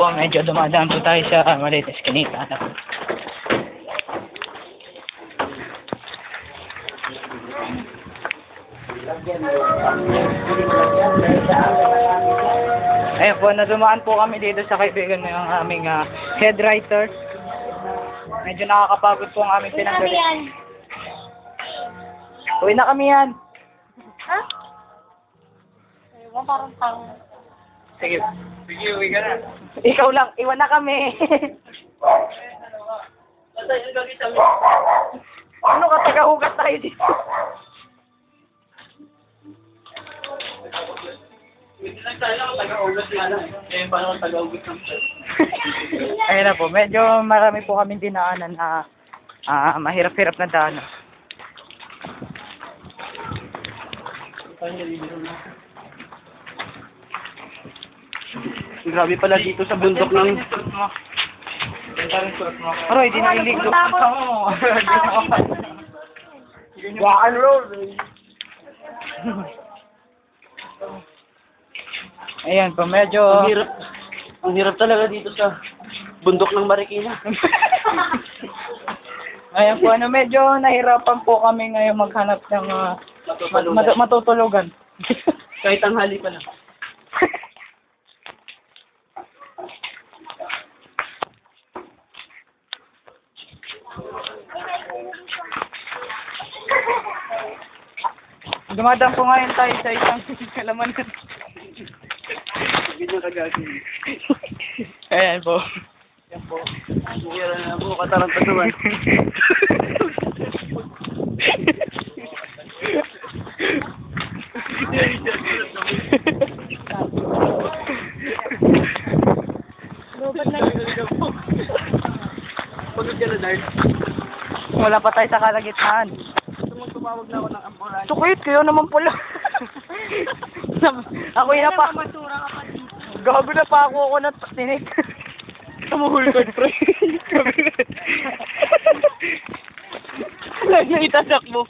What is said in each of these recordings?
po, medyo dumadaan po tayo sa maliit na eskinita. Ayun po, nadumaan po kami dito sa kaibigan ng aming head writer. Medyo nakakapagod po ang aming pinanggaling. Uwi na kami yan. Ha? Ewan, parang tang. Sige. Sige, uwi ka na. Ikaw lang, iwan na kami. Ano ka, tagahugat tayo dito? Ayun na po, medyo marami po kaming dinaanan na mahirap-hirap na daanan. Grabe pala dito sa bundok ng... Aroy, di naliligo. Rock and roll! Ayan po, medyo... Ang hirap talaga dito sa bundok ng Marikina. Ayan po, medyo nahirapan po kami ngayon maghanap ng matutulugan. Kahit tanghali pa lang. Dumadaan po ngayon tayo sa isang kalaman. Hindi na kagagin. Ayan po. Yan po. Hira na po, katarantatuan. Robot na Pagod ka na, Dart. Wala pa tayo sa kalagitnaan. Tumawag na ako ng ambulance. Sukit, kayo naman pala. Ako yun na pa. matura ka pa dito. Gago na pa ako na tinik. Tumuhulkod, pre. Itasak mo.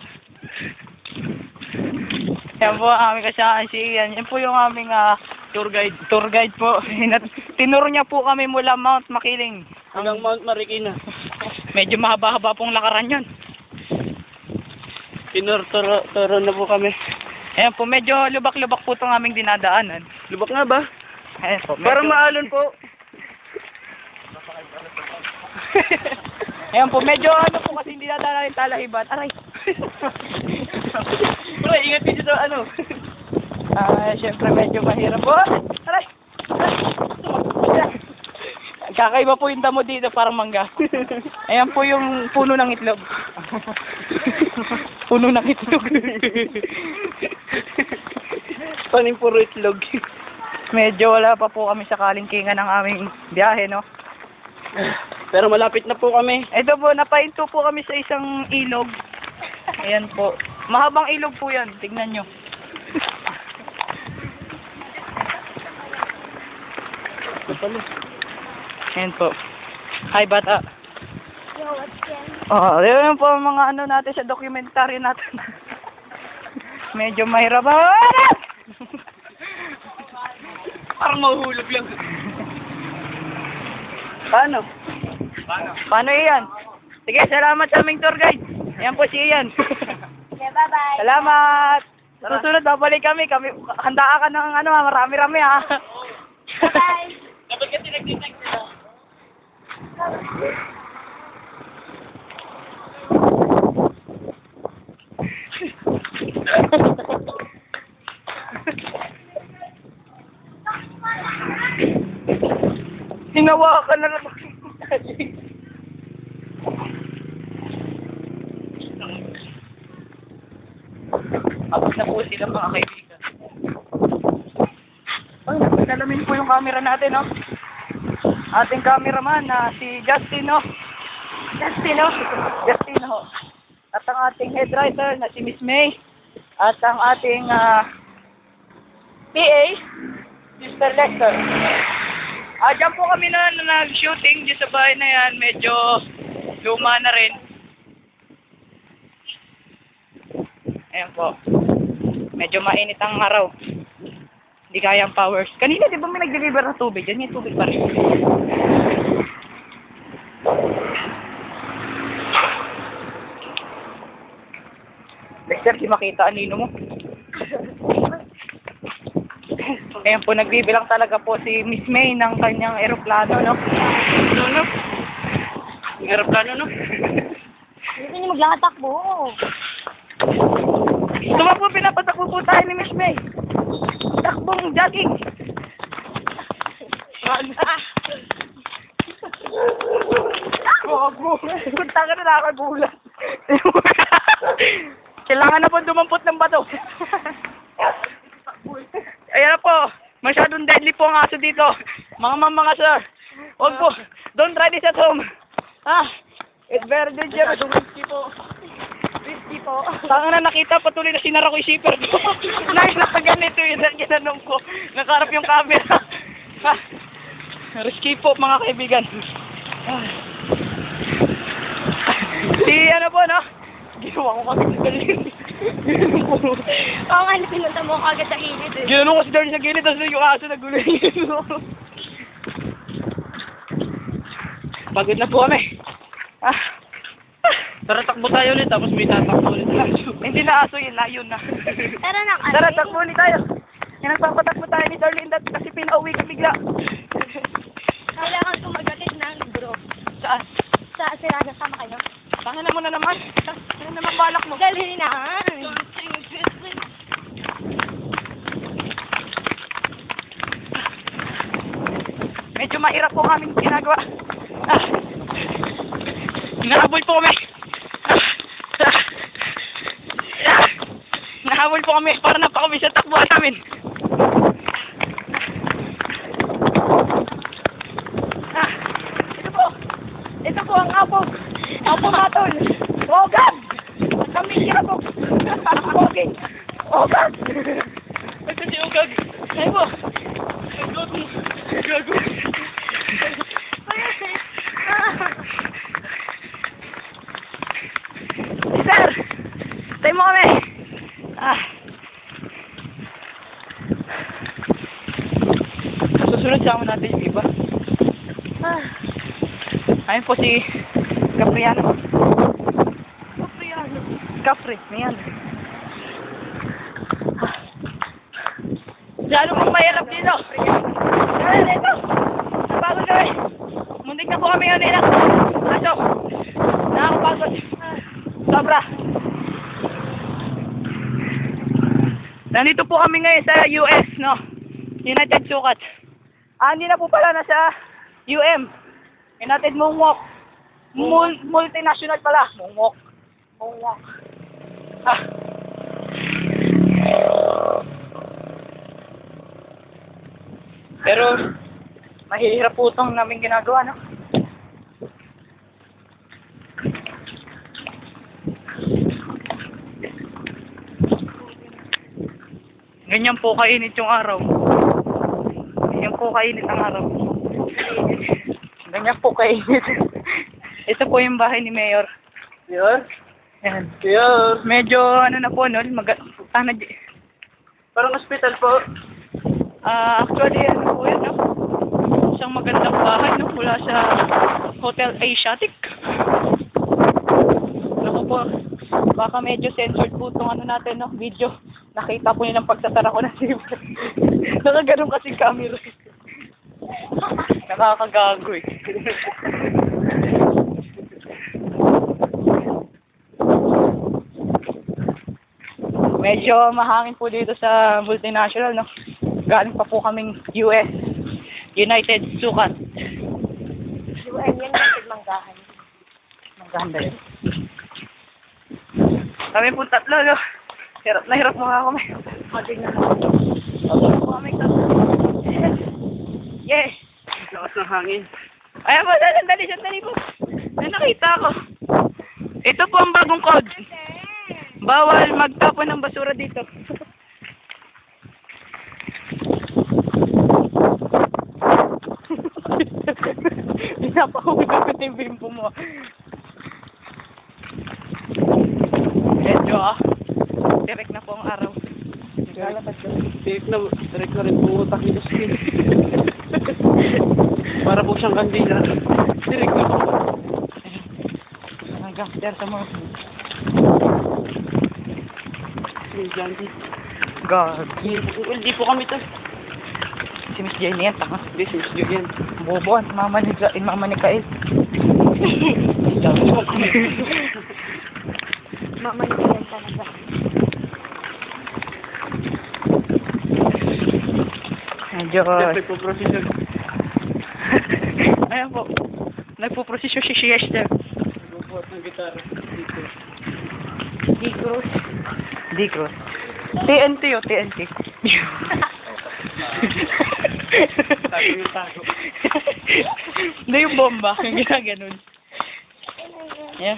Yan po ang aming kasama si Ian. Yan po yung aming tour guide. Tour guide po. Tinuro niya po kami mula Mount Makiling Hanggang Mount Marikina. Medyo mahaba-haba pong lakaran yun. Tinuro na po kami. Ayan po, medyo lubak-lubak po itong aming dinadaanan. Lubak nga ba? Ayan po. Parang maalon po. Ayan po, medyo ano po kasi hindi nadaanan yung Talahiban. Aray! Bro, ingat ka dito ano. Siyempre medyo mahirap po. Aray! Kakaiba po yung damo dito, parang mangga. Ayan po yung puno ng itlog. Puno ng itlog. Paning puro itlog. Medyo wala pa po kami sa kalingkingan ng aming biyahe, no? Pero malapit na po kami. Ito po, napahinto po kami sa isang ilog. Ayan po. Mahabang ilog po yan. Tignan nyo. Ayan po. Hi, bata. Yo, what's yan? Oh, yun po ang mga ano natin sa documentary natin. Medyo mahirap. Parang mahuhulog lang. Paano? Paano Ian? Sige, salamat sa aming tour guide. Ayan po si Ian. Okay, bye-bye. Salamat. Susunod, babalik kami. Handa ka ng ano, marami-rami ha. Bye-bye. Kapag kasi nag-detect sila. Hinawakan na naman. Abot na po sila mga kaibigan. Ay, nalamin po yung camera natin, no? Ating cameraman na si Justin, no? Justin, ho. At ang ating head writer na si Miss May. At ang ating PA, Mr. Lester. Diyan po kami na nag-shooting dyan sa bahay na yan. Medyo luma na rin. Ayan po. Medyo mainit ang araw. Hindi kaya ang powers. Kanina, di ba may nag-deliver ng tubig? Yan yung tubig pa rin. Dexter, di makita ang nino mo. Ayan po, nagbibilang talaga po si Miss May ng kanyang eroplano, no? Ano? Aeroplano, no? Hindi niyo maglatakbo. Tumakbo, pinapatakbo po tayo ni Miss May. Takbong jogging. Takbo. Punta ka na nakagulat. Kailangan na po dumampot ng bato. Ayan na po. Masyadong deadly po ang aso dito. Mga sir. Huwag po. Don't try this at home. It's very dangerous. Risky po. Risky po. Tanga na nakita, patuloy na sinara ko yung zipper ko. Nakaganito yun. Ginanong ko. Nakarap yung camera. Risky po mga kaibigan. Si ano po, no? Ginawa ko kagad sa gilid. Oo nga, pinunta mo kagad sa gilid eh. Ginanong ko si Darcy sa gilid, tapos yung aso naguloy. Pagod na po kami. Tara, takbo tayo ulit, tapos may tatakbo ulit na aso. Hindi na aso yun, layon na. Tara na, Tara, takbo ulit tayo. Yan, nagpapatakbo tayo ni Darlene kasi pinauwi ka bigla. Kailangan ko magalit ng libro. Saan? Sa Sirana, sama kayo. Tanga na mo na naman. Ano naman balak mo? Dali na. Medyo mahirap po ang aming ginagawa. Nahabol po kami. Nahabol po kami para napakami sa takbuhan namin. Ito po ang apog. Apog matol. Ogag! Kami kinapog. Okay. Ogag! Ito si Ogag. Ay po. Gago. Sir! Tayo mo kami! Susunod sama natin yung iba. Ayun po si Capriano. Capri, mayan. Lalo pong mahirap dito. Lalo dito. Napagod kami. Muntik na po kami kanina. Aso. Nakakapagod. Sobra. Nandito po kami ngayon sa US, no? United Sukat. Hindi na po pala nasa UM. United Moonwalk. Multinational pala. Moonwalk. Pero, mahihirap po itong namin ginagawa, no? Ganyan po kainit yung araw. Ganyan po kainit ang araw. Ganyan po kainit. Ito po yung bahay ni Mayor. Mayor? Yan. Mayor? Medyo ano na po, no? Parang hospital po. Actually, ano po yun, no? Isang magandang bahay, no? Mula sa Hotel Asiatic. Naku po, baka medyo censored po itong ano natin, no? Video. Nakita po niyo ng pagsasara ko ng zipper. Nakaganon kasi camera. Nakakagago eh. Medyo mahangin po dito sa multinational, no? Galing pa po kaming US, United Sukat. UN yan, manggahan. Manggahan ba yun? Kami po tatlo, no? Hirap na hirap mga kami. Matig na po kami tatlo. Yes! Lakas ng hangin. Ayan po, sandali po. May nakita ko. Ito po ang bagong code. Bawal magtapon ng basura dito. Pinapahuli ko yung bimbo mo. Medyo direct na po ang araw. Direct na rin po utak ni Justin. Para po siyang kandila. Direct na po. Hanggang there sa mga. God. Hindi po kami to. Si Miss Jenny yan, tanga. Hindi, si Miss Julian. Bobo, mama ni Kael. Mama niya yan talaga. Medyo... Siyempre po, profession. Ayan po. Nagpo-prosesyo si Chester. Nagbubuhat ng gitara. Dito. D-Cross. D-Cross. TNT o TNT. Tago yung tago. Hindi yung bomba. Yung ginaganon. Ayan.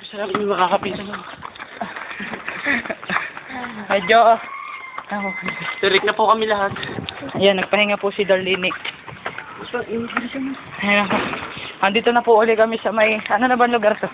Sarap yung makakapisan mo. Medyo... Direct na po kami lahat. Ayan, nagpahinga po si Darlene. Ayan. Andito na po uli kami sa may... Ano na ba ang lugar to?